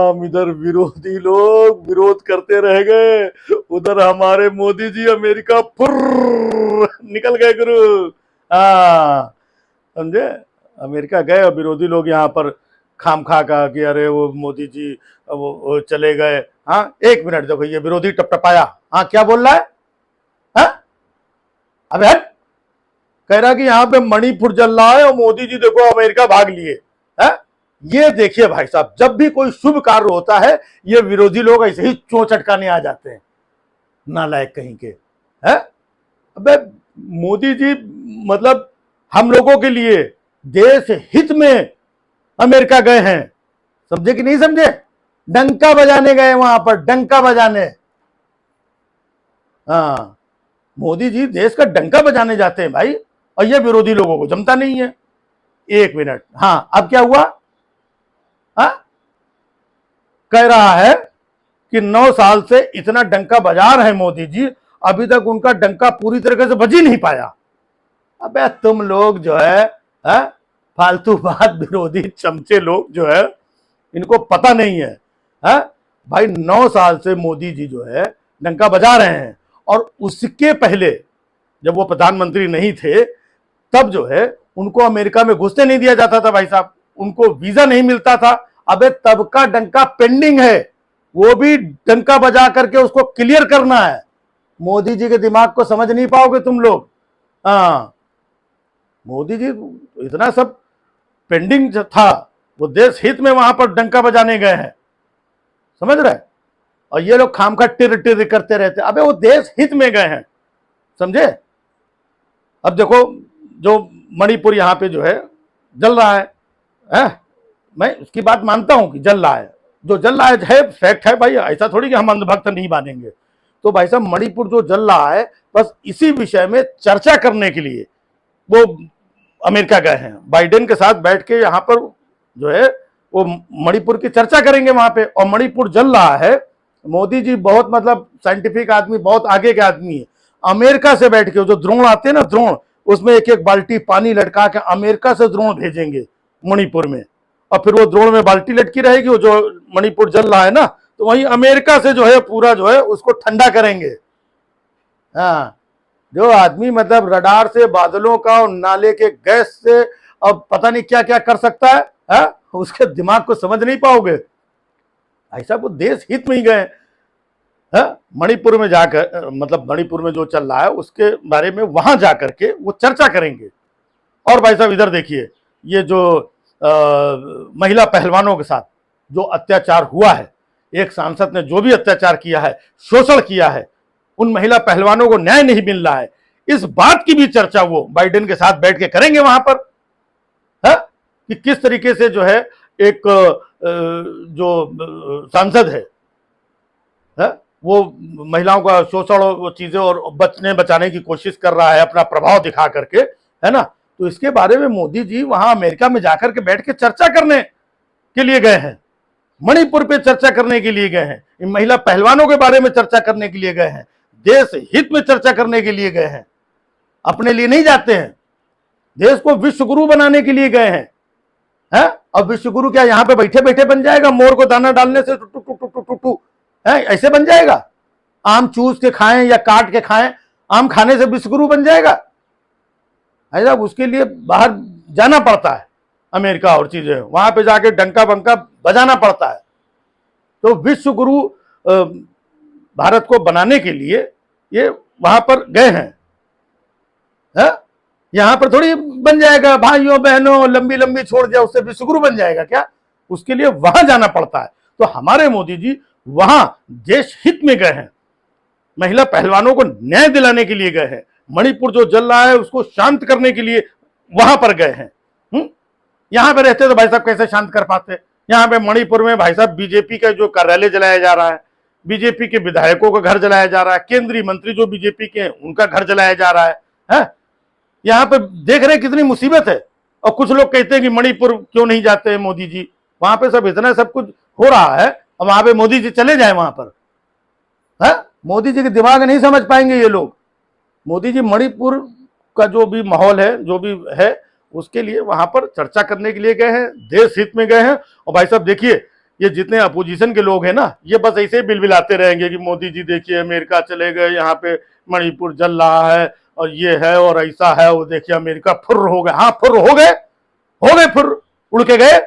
हम इधर विरोधी लोग विरोध करते रह गए, उधर हमारे मोदी जी अमेरिका फुर्र निकल गए गुरु। हाँ, समझे। अमेरिका गए और विरोधी लोग यहाँ पर खाम खा का कि अरे वो मोदी जी वो चले गए। हाँ, एक मिनट देखो, ये विरोधी टपटपाया। हाँ, क्या बोल रहा है? हाँ? अबे हट। कह रहा कि यहाँ पे मणिपुर जल रहा है और मोदी जी देखो अमेरिका भाग लिए। है? ये देखिए भाई साहब, जब भी कोई शुभ कार्य होता है ये विरोधी लोग ऐसे ही चोंच अटकाने आ जाते हैं, नालायक कहीं के। है? अबे मोदी जी मतलब हम लोगों के लिए देश हित में अमेरिका गए हैं, समझे कि नहीं समझे? डंका बजाने गए वहां पर, डंका बजाने। हाँ, मोदी जी देश का डंका बजाने जाते हैं भाई, और ये विरोधी लोगों को जमता नहीं है। एक मिनट, हाँ अब क्या हुआ? हाँ, कह रहा है कि 9 साल से इतना डंका बजा रहे हैं मोदी जी, अभी तक उनका डंका पूरी तरीके से बज ही नहीं पाया। अबे तुम लोग जो है फालतू बात, विरोधी चमचे लोग जो है, इनको पता नहीं है। भाई 9 साल से मोदी जी जो है डंका बजा रहे हैं, और उसके पहले जब वो प्रधानमंत्री नहीं थे तब जो है उनको अमेरिका में घुसने नहीं दिया जाता था भाई साहब, उनको वीजा नहीं मिलता था। अबे तब का डंका पेंडिंग है, वो भी डंका बजा करके उसको क्लियर करना है। मोदी जी के दिमाग को समझ नहीं पाओगे तुम लोग। हाँ, मोदी जी इतना सब पेंडिंग था, वो देश हित में वहां पर डंका बजाने गए हैं, समझ रहे? और ये लोग खामखा टिर टिर करते रहते। अबे वो देश हित में गए हैं, समझे? अब देखो, जो मणिपुर यहाँ पे जो है जल रहा है? मैं उसकी बात मानता हूं कि जल रहा है, जो जल रहा है फैक्ट है भाई, ऐसा थोड़ी कि हम अंधभक्त नहीं मानेंगे। तो भाई साहब मणिपुर जो जल रहा है, बस इसी विषय में चर्चा करने के लिए वो अमेरिका गए हैं, बाइडेन के साथ बैठ के यहाँ पर जो है वो मणिपुर की चर्चा करेंगे वहां पे। और मणिपुर जल रहा है, मोदी जी बहुत मतलब साइंटिफिक आदमी, बहुत आगे के आदमी है। अमेरिका से बैठ के जो ड्रोन आते हैं ना, ड्रोन, उसमें एक एक बाल्टी पानी लटका के अमेरिका से ड्रोन भेजेंगे मणिपुर में, और फिर वो ड्रोन में बाल्टी लटकी रहेगी, वो जो मणिपुर जल रहा है ना, तो वहीं अमेरिका से जो है पूरा जो है उसको ठंडा करेंगे। हाँ, जो आदमी मतलब रडार से, बादलों का और नाले के गैस से अब पता नहीं क्या क्या कर सकता है? उसके दिमाग को समझ नहीं पाओगे। ऐसा वो देश हित में ही गए। मणिपुर में जाकर, मतलब मणिपुर में जो चल रहा है उसके बारे में वहां जाकर के वो चर्चा करेंगे। और भाई साहब इधर देखिए, ये जो महिला पहलवानों के साथ जो अत्याचार हुआ है, एक सांसद ने जो भी अत्याचार किया है, शोषण किया है, उन महिला पहलवानों को न्याय नहीं मिल रहा है, इस बात की भी चर्चा वो बाइडेन के साथ बैठ के करेंगे वहां पर। कि किस तरीके से जो है एक जो सांसद है वो महिलाओं का शोषण और चीजें और बचाने की कोशिश कर रहा है अपना प्रभाव दिखा करके, है ना? तो इसके बारे में मोदी जी वहां अमेरिका में जाकर के बैठ के चर्चा करने के लिए गए हैं, मणिपुर पे चर्चा करने के लिए गए हैं, इन महिला पहलवानों के बारे में चर्चा करने के लिए गए हैं, देश हित में चर्चा करने के लिए गए हैं, अपने लिए नहीं जाते हैं। देश को विश्व गुरु बनाने के लिए गए हैं। अब विश्व गुरु क्या यहाँ पे बैठे बैठे बन जाएगा? मोर को दाना डालने से टू टू टू टू टू ऐसे बन जाएगा? आम चूस के खाएं या काट के खाएं, आम खाने से विश्व गुरु बन जाएगा? ऐसा उसके लिए बाहर जाना पड़ता है, अमेरिका और चीजें, वहां पे जाके डंका बंका बजाना पड़ता है। तो विश्व गुरु भारत को बनाने के लिए ये वहां पर गए हैं। यहां पर थोड़ी बन जाएगा भाइयों बहनों, लंबी लंबी छोड़ दिया उससे विश्व गुरु बन जाएगा क्या? उसके लिए वहां जाना पड़ता है। तो हमारे मोदी जी वहां देश हित में गए हैं, महिला पहलवानों को न्याय दिलाने के लिए गए हैं, मणिपुर जो जल रहा है उसको शांत करने के लिए वहां पर गए हैं। यहां पे रहते तो भाई साहब कैसे शांत कर पाते? यहाँ पे मणिपुर में भाई साहब बीजेपी का जो कार्यालय जलाया जा रहा है, बीजेपी के विधायकों का घर जलाया जा रहा है, केंद्रीय मंत्री जो बीजेपी के हैं उनका घर जलाया जा रहा है? यहाँ पे देख रहे कितनी मुसीबत है। और कुछ लोग कहते हैं कि मणिपुर क्यों नहीं जाते हैं मोदी जी, वहां पे सब इतना सब कुछ हो रहा है, और वहां पे मोदी जी चले जाए वहां पर? मोदी जी के दिमाग नहीं समझ पाएंगे ये लोग। मोदी जी मणिपुर का जो भी माहौल है, जो भी है, उसके लिए वहां पर चर्चा करने के लिए गए हैं, देश हित में गए हैं। और भाई साहब देखिए, ये जितने अपोजिशन के लोग हैं ना, ये बस ऐसे ही बिलबिलाते रहेंगे कि मोदी जी देखिए अमेरिका चले गए, यहाँ पे मणिपुर जल रहा है और ये है और ऐसा है, वो देखिए अमेरिका फुर्र हो गए। हाँ फुर्र हो गए, फुर्र उड़ के गए।